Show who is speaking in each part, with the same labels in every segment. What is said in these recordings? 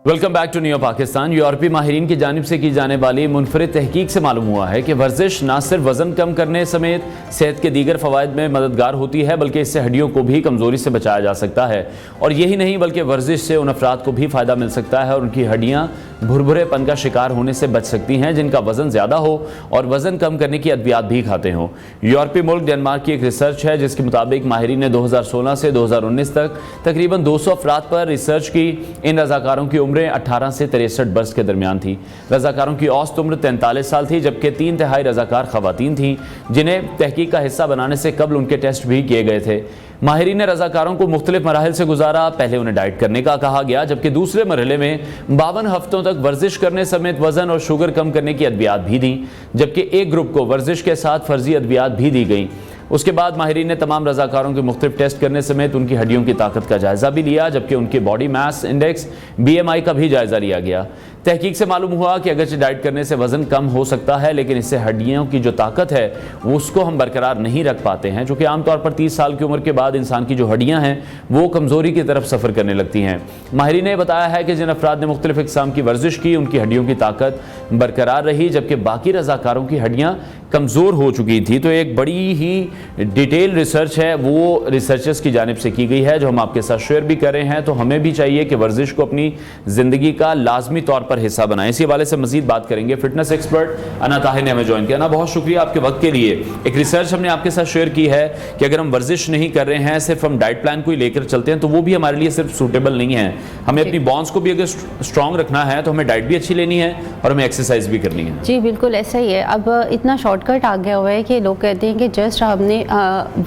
Speaker 1: Welcome back to new Pakistan. यूरोपीय माहिरीन की जानिब से की जाने वाली मुनफरिद तहकीक से मालूम हुआ है कि वर्जिश न सिर्फ वजन कम करने समेत सेहत के दीगर फ़वाइद में मददगार होती है, बल्कि इससे हड्डियों को भी कमज़ोरी से बचाया जा सकता है। और यही नहीं बल्कि वर्जिश से उन अफराद को भी फ़ायदा मिल सकता है और उनकी हड्डियाँ भुरभुरेपन का शिकार होने से बच सकती हैं जिनका वजन ज़्यादा हो और वजन कम करने की अद्वियात भी खाते हों। यूरोपीय मुल्क डेनमार्क की एक रिसर्च है जिसके मुताबिक माहिरीन ने 2016 से 2019 तक तकरीबन 200 अफराद पर रिसर्च की। इन रज़ाकारों की उम्रें 18 से 63 बरस के दरमियान थी। रज़ाकारों की औसत उम्र 43 साल थी, जबकि 3/3 रज़ाकार ख़वातीन थीं जिन्हें तहकीक का हिस्सा बनाने से कबल उनके टेस्ट भी किए गए थे। माहिरीन ने रज़ाकारों को मुख्तलिफ मराहिल से गुजारा। पहले उन्हें डाइट करने का कहा गया, जबकि दूसरे मरहले में 52 हफ्तों तक वर्जिश करने समेत वजन और शुगर कम करने की अद्वियात भी दी, जबकि एक ग्रुप को वर्जिश के साथ फर्जी अद्वियात भी दी गई। उसके बाद माहिरीन ने तमाम रज़ाकारों के मुख्तलिफ टेस्ट करने समेत उनकी हड्डियों की ताकत का जायज़ा भी लिया, जबकि उनके बॉडी मास इंडेक्स BMI का भी जायज़ा लिया गया। तहकीक से मालूम हुआ कि अगरचे डाइट करने से वज़न कम हो सकता है, लेकिन इससे हड्डियों की जो ताकत है वो उसको हम बरकरार नहीं रख पाते हैं, चूँकि आमतौर पर 30 साल की उम्र के बाद इंसान की जो हड्डियाँ हैं वो कमज़ोरी की तरफ सफ़र करने लगती हैं। माहिरीन ने बताया है कि जिन अफराद ने मुख्तलिफ इक़साम की वर्जिश की उनकी हड्डियों की ताकत बरकरार रही, जबकि बाकी रज़ाकारों की हड्डियाँ कमज़ोर हो चुकी थी। तो एक बड़ी ही डिटेल रिसर्च है, वो रिसर्चर्स की जानिब से की गई है जो हम आपके साथ शेयर भी कर रहे हैं। तो हमें भी चाहिए कि वर्जिश को अपनी ज़िंदगी का लाजमी तौर पर हिस्सा बनाएं। इसी हवाले से मजीद बात करेंगे। फिटनेस एक्सपर्ट अना ताहिर ने हमें ज्वाइन किया। अना, बहुत शुक्रिया आपके वक्त के लिए। एक रिसर्च हमने आपके साथ शेयर की है कि अगर हम वर्जिश नहीं कर रहे हैं, सिर्फ हम डाइट प्लान को ही लेकर चलते हैं, तो वो भी हमारे लिए सिर्फ सूटेबल नहीं है। हमें अपनी बॉन्स को भी अगर स्ट्रॉन्ग रखना है तो हमें डाइट भी अच्छी लेनी है और हमें एक्सरसाइज भी करनी है।
Speaker 2: जी बिल्कुल ऐसा ही है। अब इतना शॉर्टकट आ गया हुआ है कि लोग कहते हैं कि जस्ट हमने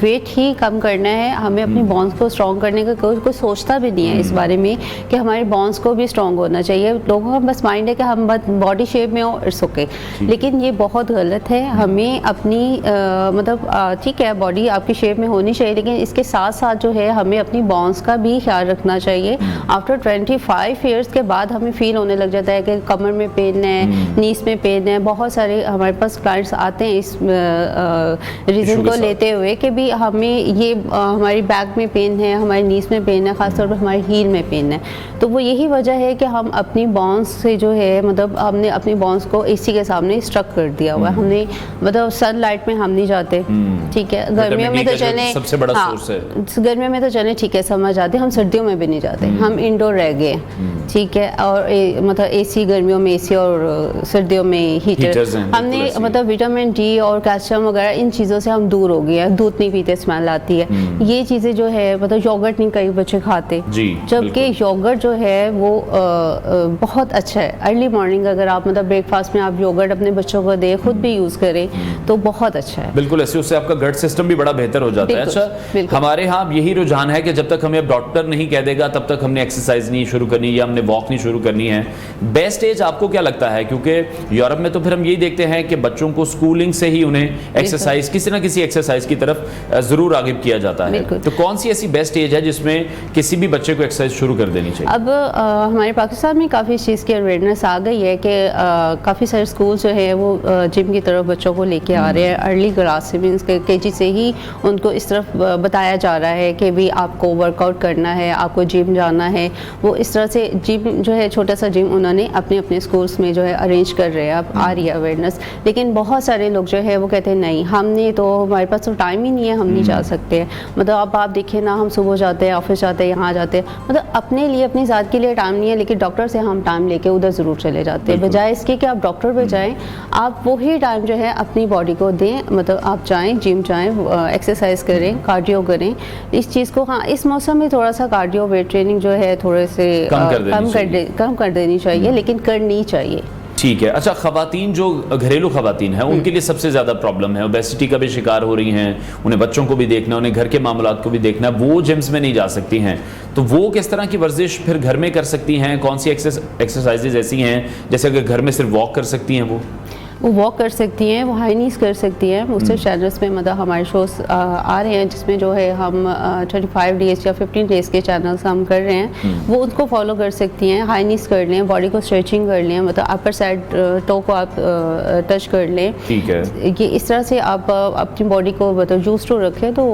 Speaker 2: वेट ही कम करना है, हमें अपनी बॉन्स को स्ट्रॉन्ग करने का कोई सोचता भी नहीं है इस बारे में कि हमारे बॉन्स को भी स्ट्रॉन्ग होना चाहिए। लोगों का बस माइंड है कि हम बॉडी शेप में हो, इट्स ओके, लेकिन ये बहुत गलत है। हमें अपनी ठीक है बॉडी आपकी शेप में होनी चाहिए, लेकिन इसके साथ साथ जो है हमें अपनी बॉन्स का भी ख्याल रखना चाहिए। आफ्टर 25 ईयर्स के बाद हमें फील होने लग जाता है कि कमर में पेन है, नीस में पेन है। बहुत सारे हमारे पास क्लाइंट्स आते हैं इस रीज़न को लेते हुए कि भी हमें ये हमारी बैक में पेन है, हमारी नीस में पेन है, ख़ासतौर पर हमारी हील में पेन है। तो वो यही वजह है कि हम अपनी बॉन्स से जो है हमने अपनी बॉन्स को AC के सामने स्ट्रक कर दिया हुआ है। हमने सनलाइट में हम नहीं जाते, ठीक है। गर्मियों में तो चले,
Speaker 1: सबसे बड़ा सोर्स है।
Speaker 2: गर्मियों में तो चले ठीक है समझ आते, हम सर्दियों में भी नहीं जाते, हम इंडोर रह गए, ठीक है। और AC गर्मियों में AC और सर्दियों में हीटर। हमने विटामिन D और कैल्शियम वगैरह इन चीज़ों से हम दूर हो गए हैं। दूध नहीं पीते, स्मेल आती है। ये चीज़ें जो है योगर्ट नहीं कई बच्चे खाते, जबकि योगर्ट जो है वो बहुत अच्छा है। अर्ली मॉर्निंग अगर आप ब्रेकफास्ट में आप योगर्ट अपने बच्चों को दें, खुद भी यूज़ करें तो बहुत अच्छा है।
Speaker 1: बिल्कुल, ऐसे उससे आपका गट सिस्टम भी बड़ा बेहतर हो जाता है। अच्छा, हमारे यहाँ यही रुझान है कि जब तक हमें अब डॉक्टर नहीं कह देगा तब तक हमने एक्सरसाइज नहीं शुरू करनी या हमने वॉक नहीं शुरू करनी है। बेस्ट एज आपको क्या लगता है? क्योंकि यूरोप में तो फिर हम यही देखते हैं कि बच्चों को स्कूलिंग से ही उन्हें एक्सरसाइज, किसी ना किसी एक्सरसाइज की तरफ जरूर रागिब किया जाता है। तो कौन सी ऐसी बेस्ट एज है जिसमें किसी भी बच्चे को एक्सरसाइज शुरू कर देनी चाहिए?
Speaker 2: अब हमारे पाकिस्तान में काफ़ी इस चीज़ की अवेयरनेस आ गई है कि काफ़ी सारे स्कूल जो है वो जिम की तरफ बच्चों को लेके आ रहे हैं। अर्ली क्लास से मीन्स KG से ही उनको इस तरफ बताया जा रहा है कि भी आपको वर्कआउट करना है, आपको जिम जाना है। वो इस तरह से जिम जो है, छोटा सा जिम उन्होंने अपने अपने स्कूल्स में जो है अरेंज कर रहे हैं। अब आ रही है अवेयरनेस, लेकिन बहुत सारे लोग जो है वो कहते हैं नहीं, हमने तो, हमारे पास तो टाइम ही नहीं है, हम नहीं जा सकते। अब आप देखिए ना, हम सुबह जाते हैं, ऑफिस जाते हैं, यहाँ जाते हैं, अपने लिए, अपनी ज़ात के लिए टाइम नहीं है, लेकिन डॉक्टर से हम टाइम लेके उधर ज़रूर चले जाते हैं। बजाय इसके कि आप डॉक्टर पे जाएं, आप वही टाइम जो है अपनी बॉडी को दें। आप जाएं, जिम जाएं, एक्सरसाइज करें, कार्डियो करें। इस चीज़ को, हाँ, इस मौसम में थोड़ा सा कार्डियो वेट ट्रेनिंग जो है थोड़े से कम कर देनी चाहिए, लेकिन करनी चाहिए।
Speaker 1: ठीक है। अच्छा, ख़वातीन जो घरेलू ख़वातीन हैं उनके लिए सबसे ज़्यादा प्रॉब्लम है, ओबेसिटी का भी शिकार हो रही हैं, उन्हें बच्चों को भी देखना, उन्हें घर के मामलात को भी देखना, वो जिम्स में नहीं जा सकती हैं। तो वो किस तरह की वर्जिश फिर घर में कर सकती हैं? कौन सी एक्सरसाइजेज ऐसी हैं जैसे अगर घर में सिर्फ वॉक कर सकती हैं वो?
Speaker 2: वो वॉक कर सकती हैं, वो हाई नीज कर सकती हैं। उससे चैनल्स में मतलब हमारे शोज आ रहे हैं जिसमें जो है हम 25 डेज़ या 15 डेज़ के चैनल्स हम कर रहे हैं, वो उनको फॉलो कर सकती हैं। हाई नीज कर लें, बॉडी को स्ट्रेचिंग कर लें, मतलब अपर साइड टो को आप टच कर लें।
Speaker 1: ठीक है,
Speaker 2: ये इस तरह से आप अपनी बॉडी को मतलब यूज टू रखें तो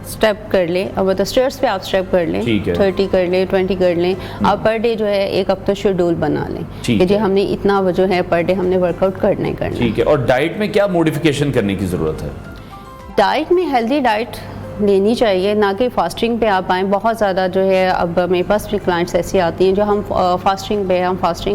Speaker 2: स्टेप कर लें, मतलब स्टेयर्स पे आप स्टेप कर लें, 30 कर लें, 20 कर लें। आप पर डे जो है एक अपना शेड्यूल बना लें कि जी हमने इतना जो है पर डे हमने वर्कआउट करना ही करना।
Speaker 1: ठीक है। और डाइट में क्या मॉडिफिकेशन करने की ज़रूरत है?
Speaker 2: डाइट में हेल्दी डाइट लेनी चाहिए, ना कि फास्टिंग पे आप आएँ। बहुत ज़्यादा जो है अब मेरे पास भी क्लाइंट्स ऐसी आती हैं जो हम फास्टिंग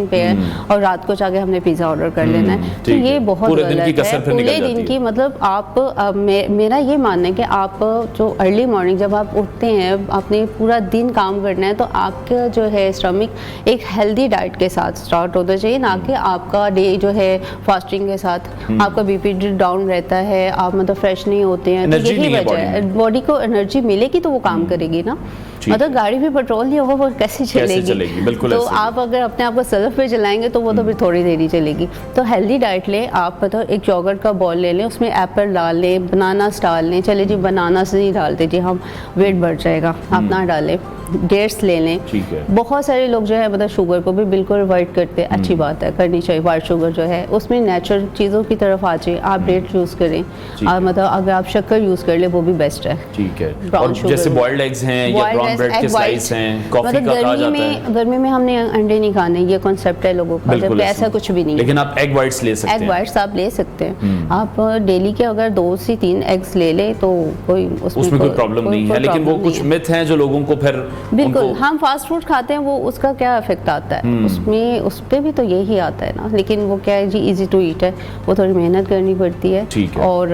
Speaker 2: पे हैं और रात को जाके हमने पिज़्ज़ा ऑर्डर कर लेना है, तो ये बहुत गलत है। पूरे दिन की मतलब आप मेरा ये मानना है कि आप जो अर्ली मॉर्निंग जब आप उठते हैं, आपने पूरा दिन काम करना है, तो आपका जो है स्टमक एक हेल्दी डाइट के साथ स्टार्ट होना चाहिए, ना कि आपका डे जो है फास्टिंग के साथ आपका बीपी डाउन रहता है, आप मतलब फ्रेश नहीं होते हैं। तो यही वजह है, बॉडी को एनर्जी मिलेगी तो वो काम करेगी ना। मतलब गाड़ी भी पेट्रोल नहीं होगा वो कैसे चलेगी?
Speaker 1: बिल्कुल।
Speaker 2: तो आप अगर अपने आप को सेल्फ पे चलाएंगे तो वो तो फिर थोड़ी देर ही चलेगी। तो हेल्दी डाइट लें आप, मतलब एक योगर्ट का बॉल ले लें, उसमें एप्पल डाल लें, बनानास डाल लें। चले जी बनानास नहीं डालते जी हम, वेट बढ़ जाएगा, आप ना डालें। डेट्स ले लें।
Speaker 1: ठीक है।
Speaker 2: बहुत सारे लोग जो है मतलब शुगर को भी बिल्कुल अवॉइड करते हैं, अच्छी बात है, करनी चाहिए। वाइट शुगर जो है उसमें नेचुरल चीज़ों की तरफ आ जाए, आप डेट यूज़ करें, मतलब अगर आप शक्कर यूज़ कर ले वो भी बेस्ट है।
Speaker 1: ठीक है। और जैसे बॉइल्ड एग्स हैं या ब्राउन ब्रेड के स्लाइस हैं, कॉफी का कहा जाता है।
Speaker 2: गर्मी में हमने अंडे नहीं खाने, ये कॉन्सेप्ट है लोगों का, जबकि ऐसा कुछ भी नहीं है।
Speaker 1: लेकिन आप एग वाइट्स ले सकते हैं।
Speaker 2: एग वाइट्स आप ले सकते हैं। आप डेली के अगर 2 से 3 एग्स ले ले तो कोई उसमें कोई
Speaker 1: प्रॉब्लम नहीं है। लेकिन वो कुछ मिथ हैं जो लोगों को फिर
Speaker 2: बिल्कुल, हम फास्ट फूड खाते हैं, वो उसका क्या इफेक्ट आता है उसमें, उस पर भी तो यही आता है ना। लेकिन वो क्या है जी, इजी टू ईट है, वो थोड़ी मेहनत करनी पड़ती है। और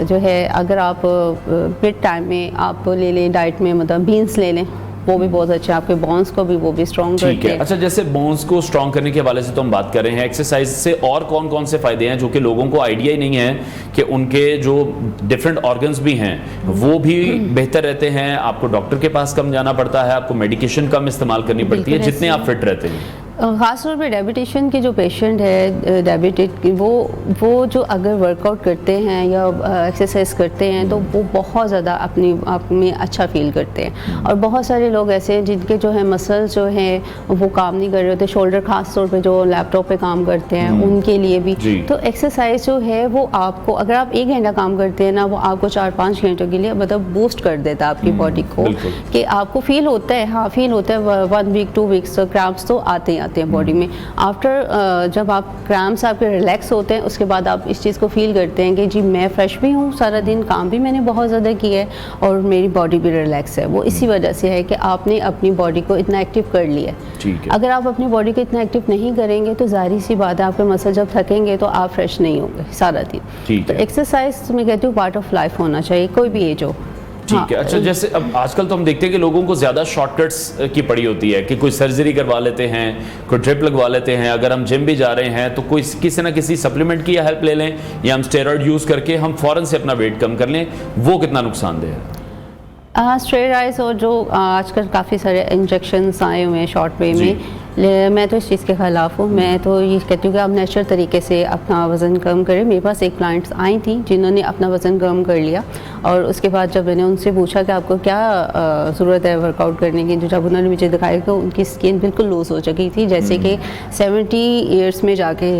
Speaker 2: जो है अगर आप मिड टाइम में आप ले लें डाइट में, मतलब बीन्स ले लें, वो भी बहुत अच्छा है, आपके बोन्स को भी वो भी स्ट्रॉन्ग करते हैं।
Speaker 1: अच्छा, जैसे बोन्स को स्ट्रॉन्ग करने के हवाले से तो हम बात कर रहे हैं, एक्सरसाइज से और कौन कौन से फायदे हैं जो कि लोगों को आइडिया ही नहीं है कि उनके जो डिफरेंट ऑर्गन्स भी हैं वो भी बेहतर रहते हैं। आपको डॉक्टर के पास कम जाना पड़ता है, आपको मेडिकेशन कम इस्तेमाल करनी पड़ती है जितने आप फिट रहते हैं।
Speaker 2: ख़ासतौर पे डायबिटिशन के जो पेशेंट है, डायबिटिक, वो जो अगर वर्कआउट करते हैं या एक्सरसाइज करते हैं तो वो बहुत ज़्यादा अपनी आप में अच्छा फील करते हैं। और बहुत सारे लोग ऐसे हैं जिनके जो है मसल्स जो हैं वो काम नहीं कर रहे होते, शोल्डर खास तौर पे जो लैपटॉप पे काम करते हैं उनके लिए भी। तो एक्सरसाइज जो है वो आपको, अगर आप 1 घंटा काम करते हैं ना, वो आपको 4-5 घंटों के लिए मतलब बूस्ट कर देता है आपकी बॉडी को, कि आपको फील होता है, हाँ फील होता है 1 वीक 2 वीक्स क्रैम्प्स तो आते हैं बॉडी में। आफ्टर जब आप क्रैम्प्स आपके रिलैक्स होते हैं उसके बाद आप इस चीज़ को फील करते हैं कि जी मैं फ्रेश भी हूँ, सारा दिन काम भी मैंने बहुत ज़्यादा किया है और मेरी बॉडी भी रिलैक्स है। वो इसी वजह से है कि आपने अपनी बॉडी को इतना एक्टिव कर लिया है। अगर आप अपनी बॉडी को इतना एक्टिव नहीं करेंगे तो जाहिर सी बात है आपके मसल जब थकेंगे तो आप फ्रेश नहीं होंगे सारा दिन। तो एक्सरसाइज मैं कहती हूँ पार्ट ऑफ लाइफ होना चाहिए, कोई भी एज हो।
Speaker 1: ठीक है। अच्छा, जैसे अब आजकल तो हम देखते हैं कि लोगों को ज़्यादा शॉर्टकट्स की पड़ी होती है कि कोई सर्जरी करवा लेते हैं, कोई ड्रिप लगवा लेते हैं, अगर हम जिम भी जा रहे हैं तो कोई किसी ना किसी सप्लीमेंट की हेल्प ले लें या हम स्टेरॉइड यूज़ करके हम फ़ौरन से अपना वेट कम कर लें, वो कितना नुकसानदेह है?
Speaker 2: स्टेरॉइड्स और जो आजकल काफ़ी सारे इंजेक्शन्स आए हुए हैं शॉर्ट वे में, मैं तो इस चीज़ के ख़िलाफ़ हूँ। मैं तो ये कहती हूँ कि आप नेचुरल तरीके से अपना वज़न कम करें। मेरे पास एक क्लाइंट्स आई थी जिन्होंने अपना वज़न कम कर लिया और उसके बाद जब मैंने उनसे पूछा कि आपको क्या ज़रूरत है वर्कआउट करने की, जब उन्होंने मुझे दिखाया कि उनकी स्किन बिल्कुल लूज़ हो चुकी थी, जैसे कि 70 ईयर्स में जाके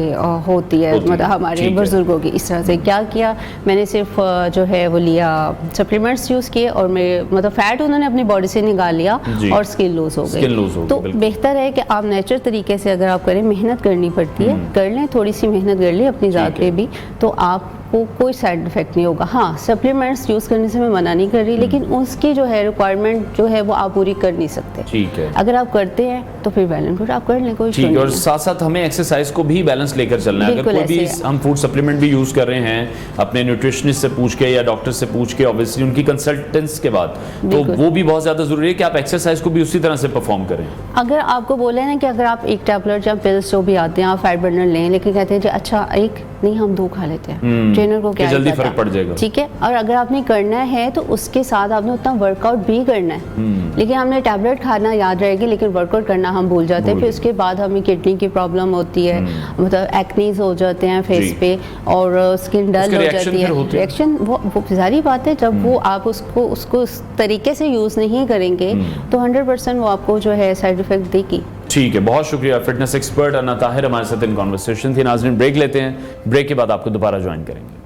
Speaker 2: होती है, मतलब हमारे बुज़ुर्गों की। इस तरह से क्या किया, मैंने सिर्फ जो है वो लिया सप्लीमेंट्स यूज़ किए और मेरे मतलब फ़ैट उन्होंने अपनी बॉडी से निकाल लिया और स्किन लूज़ हो गई। तो बेहतर है कि आप नेचुरल तरीके से अगर आप करें, मेहनत करनी पड़ती है, कर लें, थोड़ी सी मेहनत कर लें अपनी ज़ात पे भी, तो आपको कोई साइड इफेक्ट नहीं होगा। हाँ, सप्लीमेंट्स यूज़ करने से मैं मना नहीं कर रही, लेकिन उसकी जो है रिक्वायरमेंट जो है वो आप पूरी कर नहीं सकते।
Speaker 1: ठीक है।
Speaker 2: अगर आप करते हैं तो फिर बैलेंस आप कर लें, कोई इशू नहीं।
Speaker 1: और साथ साथ हमें एक्सरसाइज को भी बैलेंस लेकर चलना है। अगर कोई भी हम फूड सप्लीमेंट भी यूज़ कर रहे हैं, अपने न्यूट्रिशनिस्ट से पूछ के या डॉक्टर से पूछ के, ऑब्वियसली उनकी कंसल्टेंस के बाद, तो वो भी बहुत ज़्यादा ज़रूरी है कि आप एक्सरसाइज को भी उसी तरह से परफॉर्म करें। अगर
Speaker 2: आपको बोले ना कि अगर आप एक टैबलेट या पिल्स जो भी आते हैं आप फैट बर्नर लें, लेकिन कहते हैं जी अच्छा एक नहीं हम 2 खा लेते हैं, ट्रेनर को क्या
Speaker 1: जल्दी
Speaker 2: पता।
Speaker 1: फर्क पड़ जाएगा।
Speaker 2: ठीक है, और अगर आपने करना है तो उसके साथ आपने उतना वर्कआउट भी करना है। लेकिन हमने टैबलेट खाना याद रहेगी लेकिन वर्कआउट करना हम भूल जाते हैं, फिर उसके बाद हमें किडनी की प्रॉब्लम होती है, मतलब एक्नीज हो जाते हैं फेस पे और स्किन डल हो जाती है। रिएक्शन वो सारी बात है, जब वो आप उसको उस तरीके से यूज़ नहीं करेंगे तो 100% वो आपको जो है साइड इफेक्ट देगी।
Speaker 1: ठीक है, बहुत शुक्रिया। फिटनेस एक्सपर्ट अना ताहिर हमारे साथ इन कॉन्वर्सेशन थी। नाज़रीन ब्रेक लेते हैं, ब्रेक के बाद आपको दोबारा ज्वाइन करेंगे।